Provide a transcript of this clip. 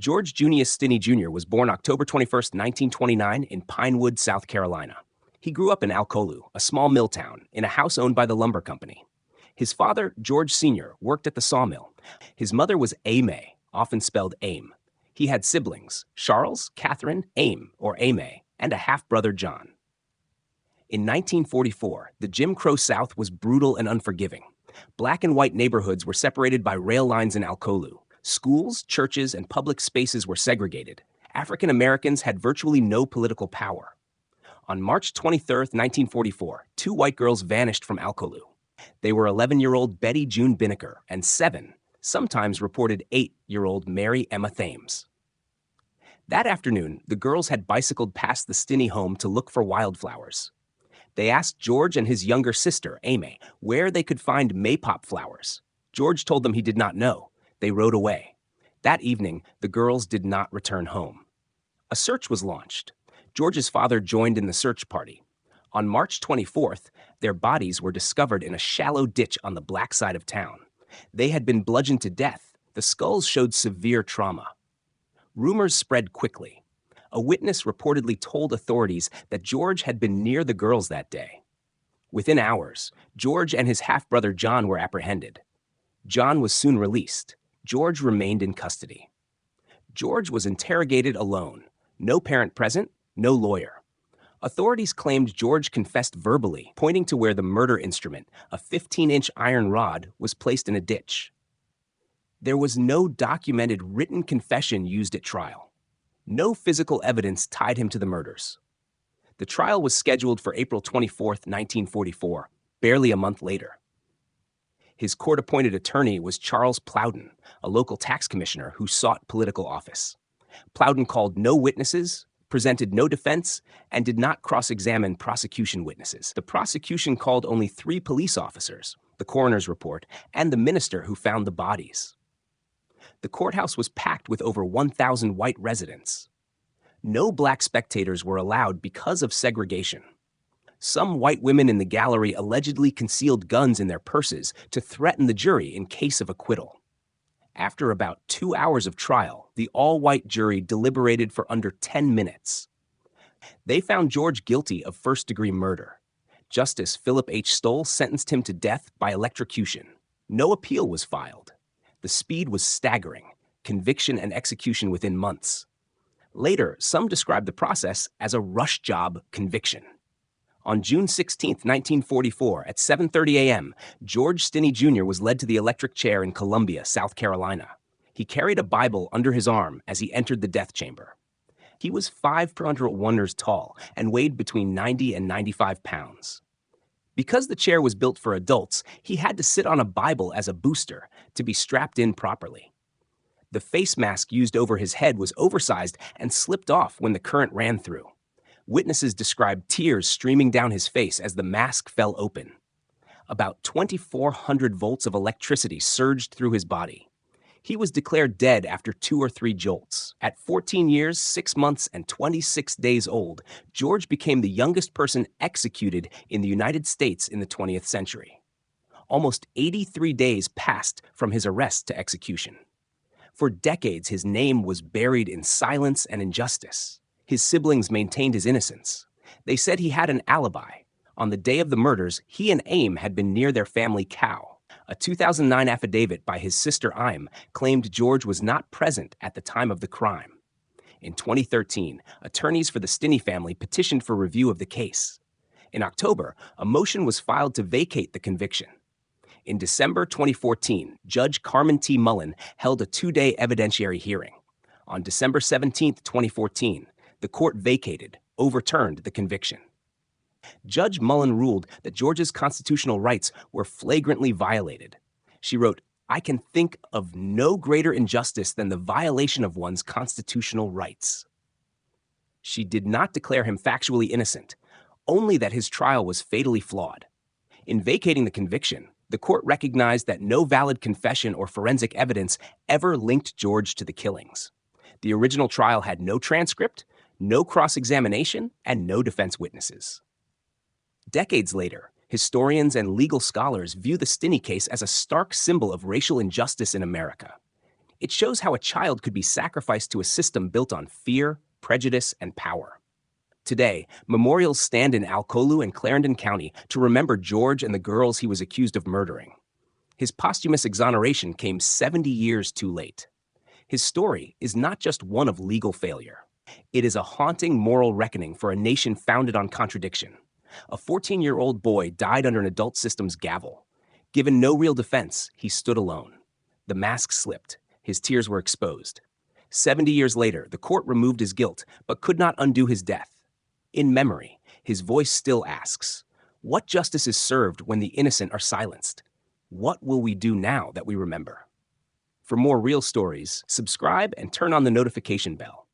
George Junius Stinney Jr. was born October 21, 1929, in Pinewood, South Carolina. He grew up in Alcolu, a small mill town, in a house owned by the lumber company. His father, George Sr., worked at the sawmill. His mother was Aimee, often spelled Aim. He had siblings, Charles, Catherine, Aim, or Aimee, and a half-brother, John. In 1944, the Jim Crow South was brutal and unforgiving. Black and white neighborhoods were separated by rail lines in Alcolu. Schools, churches, and public spaces were segregated. African Americans had virtually no political power. On March 23, 1944, two white girls vanished from Alcolu. They were 11-year-old Betty June Binnicker and 7, sometimes reported 8-year-old Mary Emma Thames. That afternoon, the girls had bicycled past the Stinney home to look for wildflowers. They asked George and his younger sister, Aimee, where they could find maypop flowers. George told them he did not know. They rode away. That evening, the girls did not return home. A search was launched. George's father joined in the search party. On March 24th, their bodies were discovered in a shallow ditch on the black side of town. They had been bludgeoned to death. The skulls showed severe trauma. Rumors spread quickly. A witness reportedly told authorities that George had been near the girls that day. Within hours, George and his half-brother John were apprehended. John was soon released. George remained in custody. George was interrogated alone. No parent present, no lawyer. Authorities claimed George confessed verbally, pointing to where the murder instrument, a 15-inch iron rod, was placed in a ditch. There was no documented written confession used at trial. No physical evidence tied him to the murders. The trial was scheduled for April 24, 1944, barely a month later. His court-appointed attorney was Charles Plowden, a local tax commissioner who sought political office. Plowden called no witnesses, presented no defense, and did not cross-examine prosecution witnesses. The prosecution called only 3 police officers, the coroner's report, and the minister who found the bodies. The courthouse was packed with over 1,000 white residents. No black spectators were allowed because of segregation. Some white women in the gallery allegedly concealed guns in their purses to threaten the jury in case of acquittal. After about 2 hours of trial, the all-white jury deliberated for under 10 minutes. They found George guilty of first-degree murder. Justice Philip H. Stoll sentenced him to death by electrocution. No appeal was filed. The speed was staggering, conviction and execution within months. Later, some described the process as a rush job conviction. On June 16, 1944, at 7:30 a.m., George Stinney Jr. was led to the electric chair in Columbia, South Carolina. He carried a Bible under his arm as he entered the death chamber. He was 500 wonders tall and weighed between 90 and 95 pounds. Because the chair was built for adults, he had to sit on a Bible as a booster to be strapped in properly. The face mask used over his head was oversized and slipped off when the current ran through. Witnesses described tears streaming down his face as the mask fell open. About 2,400 volts of electricity surged through his body. He was declared dead after 2 or 3 jolts. At 14 years, 6 months, and 26 days old, George became the youngest person executed in the United States in the 20th century. Almost 83 days passed from his arrest to execution. For decades, his name was buried in silence and injustice. His siblings maintained his innocence. They said he had an alibi. On the day of the murders, he and Aim had been near their family cow. A 2009 affidavit by his sister Aim claimed George was not present at the time of the crime. In 2013, attorneys for the Stinney family petitioned for review of the case. In October, a motion was filed to vacate the conviction. In December 2014, Judge Carmen T. Mullen held a 2-day evidentiary hearing. On December 17, 2014, the court vacated, overturned the conviction. Judge Mullen ruled that George's constitutional rights were flagrantly violated. She wrote, "I can think of no greater injustice than the violation of one's constitutional rights." She did not declare him factually innocent, only that his trial was fatally flawed. In vacating the conviction, the court recognized that no valid confession or forensic evidence ever linked George to the killings. The original trial had no transcript, no cross-examination, and no defense witnesses. Decades later, historians and legal scholars view the Stinney case as a stark symbol of racial injustice in America. It shows how a child could be sacrificed to a system built on fear, prejudice, and power. Today, memorials stand in Alcolu and Clarendon County to remember George and the girls he was accused of murdering. His posthumous exoneration came 70 years too late. His story is not just one of legal failure. It is a haunting moral reckoning for a nation founded on contradiction. A 14-year-old boy died under an adult system's gavel. Given no real defense, he stood alone. The mask slipped. His tears were exposed. 70 years later, the court removed his guilt, but could not undo his death. In memory, his voice still asks, what justice is served when the innocent are silenced? What will we do now that we remember? For more real stories, subscribe and turn on the notification bell.